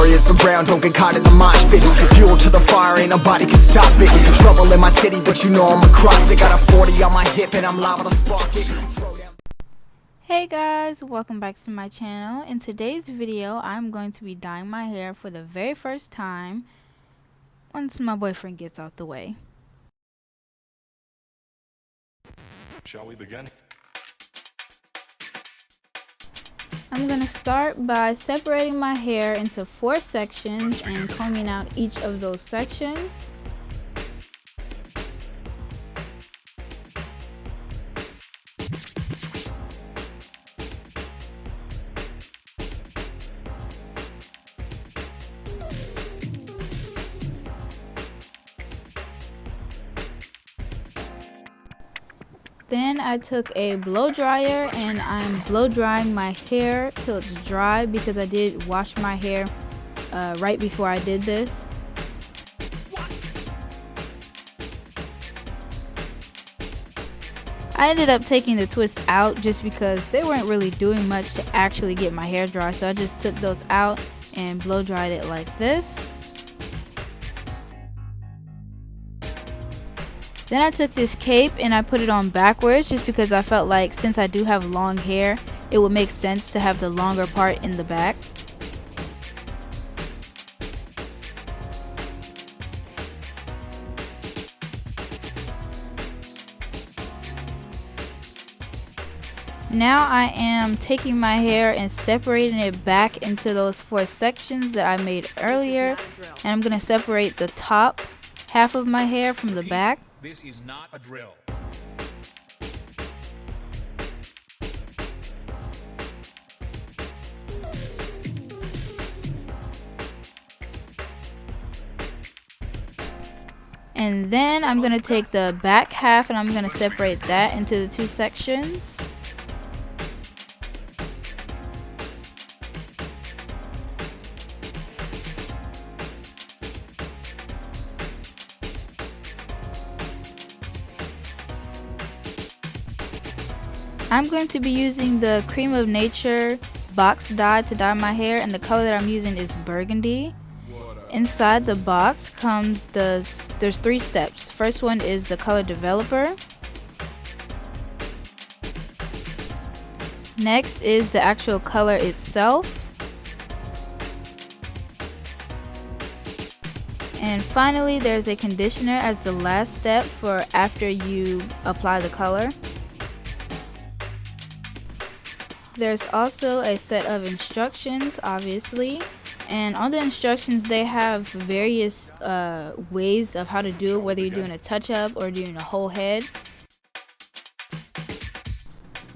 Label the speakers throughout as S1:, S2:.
S1: victorious around, don't get caught in the mosh pit. Fuel to the fire, ain't nobody can stop it. Trouble in my city, but you know I'm across it. Got a 40 on my hip and I'm liable to spark it.
S2: Hey guys, welcome back to my channel. In today's video, I'm going to be dyeing my hair for the very first time once my boyfriend gets out the way.
S3: Shall we begin?
S2: I'm going to start by separating my hair into 4 sections and combing out each of those sections. Then I took a blow dryer and I'm blow drying my hair till it's dry because I did wash my hair right before I did this. I ended up taking the twists out just because they weren't really doing much to actually get my hair dry, so I just took those out and blow dried it like this. Then I took this cape and I put it on backwards just because I felt like since I do have long hair, it would make sense to have the longer part in the back. Now I am taking my hair and separating it back into those 4 sections that I made earlier, and I'm going to separate the top half of my hair from the back.
S3: This is not a drill.
S2: And then I'm going to take the back half and I'm going to separate that into the 2 sections. I'm going to be using the Creme of Nature box dye to dye my hair, and the color that I'm using is burgundy. Inside the box comes there's 3 steps. The first one is the color developer. Next is the actual color itself. And finally there's a conditioner as the last step for after you apply the color. There's also a set of instructions, obviously, and on the instructions they have various ways of how to do it, whether you're doing a touch-up or doing a whole head.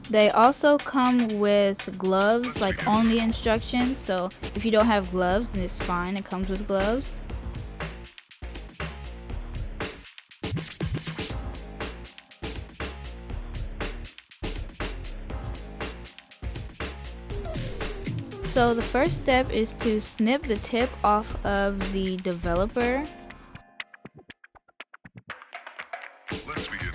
S2: They also come with gloves, like on the instructions, so if you don't have gloves, then it's fine, it comes with gloves. So the first step is to snip the tip off of the developer.
S3: Let's begin.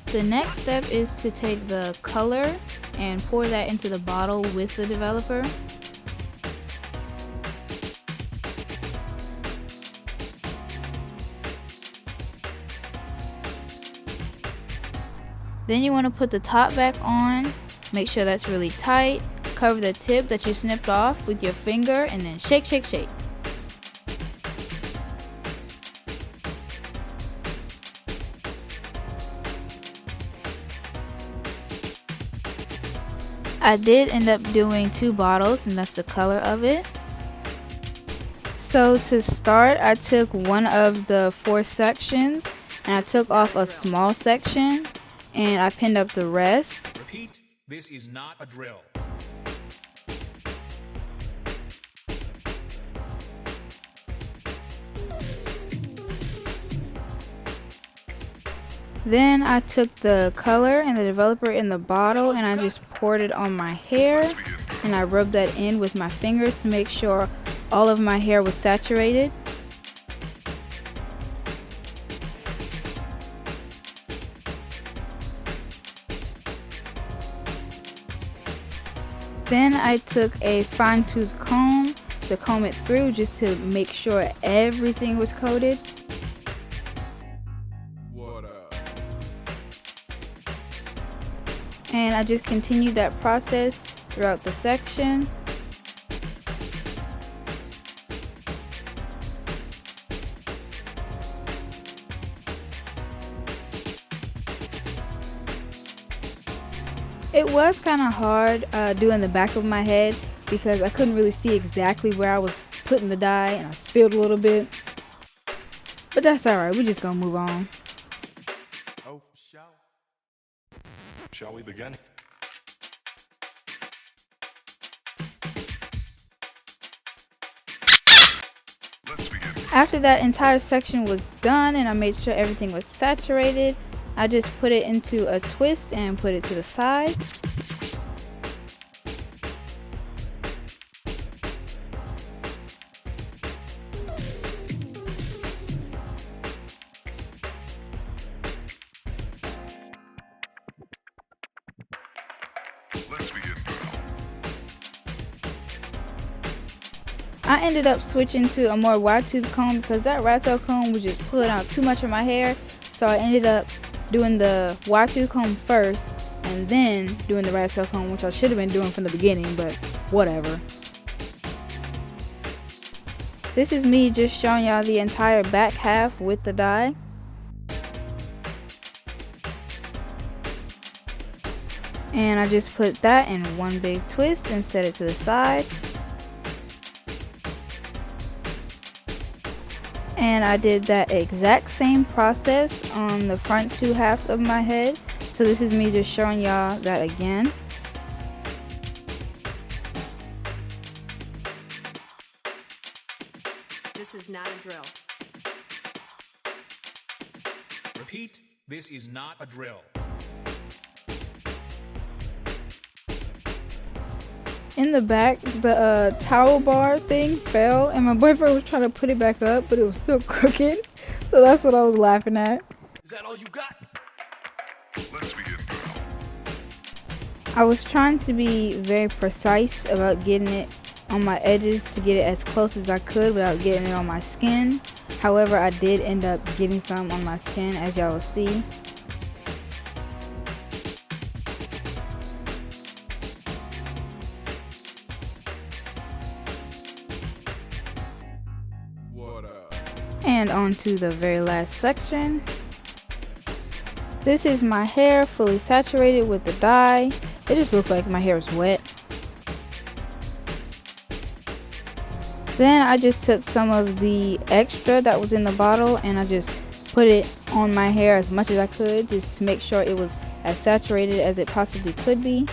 S2: The next step is to take the color and pour that into the bottle with the developer. Then you want to put the top back on, make sure that's really tight, cover the tip that you snipped off with your finger, and then shake, shake, shake. I did end up doing 2 bottles, and that's the color of it. So to start, I took one of the 4 sections and I took off a small section and I pinned up the rest.
S3: Repeat, this is not a drill.
S2: Then I took the color and the developer in the bottle and I just poured it on my hair, and I rubbed that in with my fingers to make sure all of my hair was saturated. Then I took a fine-tooth comb to comb it through just to make sure everything was coated. And I just continued that process throughout the section. It was kind of hard doing the back of my head because I couldn't really see exactly where I was putting the dye, and I spilled a little bit. But that's alright, we're just gonna move on.
S3: Oh, shall we begin? Let's begin.
S2: After that entire section was done and I made sure everything was saturated, I just put it into a twist and put it to the side.
S3: Let's begin now.
S2: I ended up switching to a more wide tooth comb because that rat tail comb was just pulling out too much of my hair. So I ended up doing the wide tooth comb first and then doing the rat tail comb, which I should have been doing from the beginning, but whatever. This is me just showing y'all the entire back half with the dye. And I just put that in one big twist and set it to the side. And I did that exact same process on the front two halves of my head. So this is me just showing y'all that again.
S4: This is not a drill.
S3: Repeat, this is not a drill.
S2: In the back, the towel bar thing fell and my boyfriend was trying to put it back up, but it was still crooked. So that's what I was laughing at.
S1: Is that all you got?
S3: Let's begin now.
S2: I was trying to be very precise about getting it on my edges to get it as close as I could without getting it on my skin. However, I did end up getting some on my skin, as y'all will see. And on to the very last section. This is my hair fully saturated with the dye. It just looks like my hair is wet. Then I just took some of the extra that was in the bottle and I just put it on my hair as much as I could just to make sure it was as saturated as it possibly could be.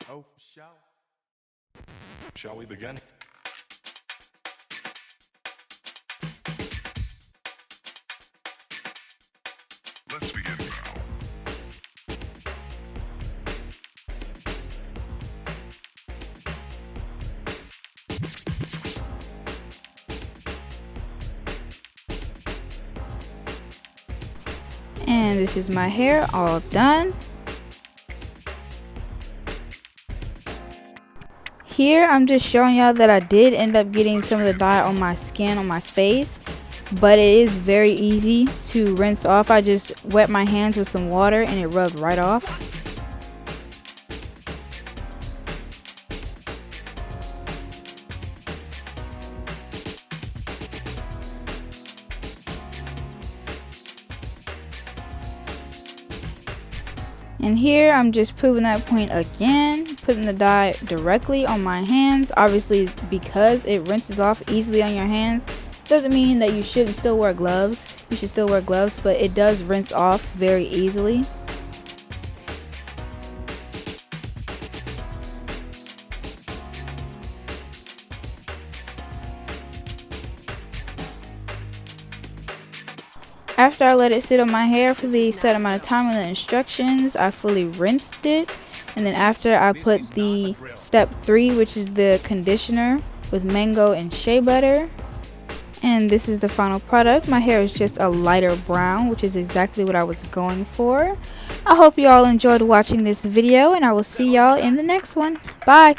S3: Oh, shall we begin? Let's begin now.
S2: And this is my hair all done. Here I'm just showing y'all that I did end up getting some of the dye on my skin, on my face, but it is very easy to rinse off. I just wet my hands with some water and it rubbed right off. And here I'm just proving that point again, putting the dye directly on my hands. Obviously, because it rinses off easily on your hands, doesn't mean that you shouldn't still wear gloves. You should still wear gloves, but it does rinse off very easily. After I let it sit on my hair for the set amount of time in the instructions, I fully rinsed it. And then after I put the step 3, which is the conditioner with mango and shea butter. And this is the final product. My hair is just a lighter brown, which is exactly what I was going for. I hope you all enjoyed watching this video, and I will see y'all in the next one. Bye!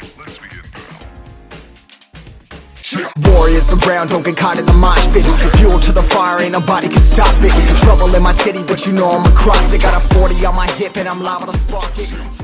S1: Warriors around, don't get caught in the mosh pit. Fuel to the fire, ain't nobody can stop it. Trouble in my city, but you know I'm across it. Got a 40 on my hip and I'm liable to spark it.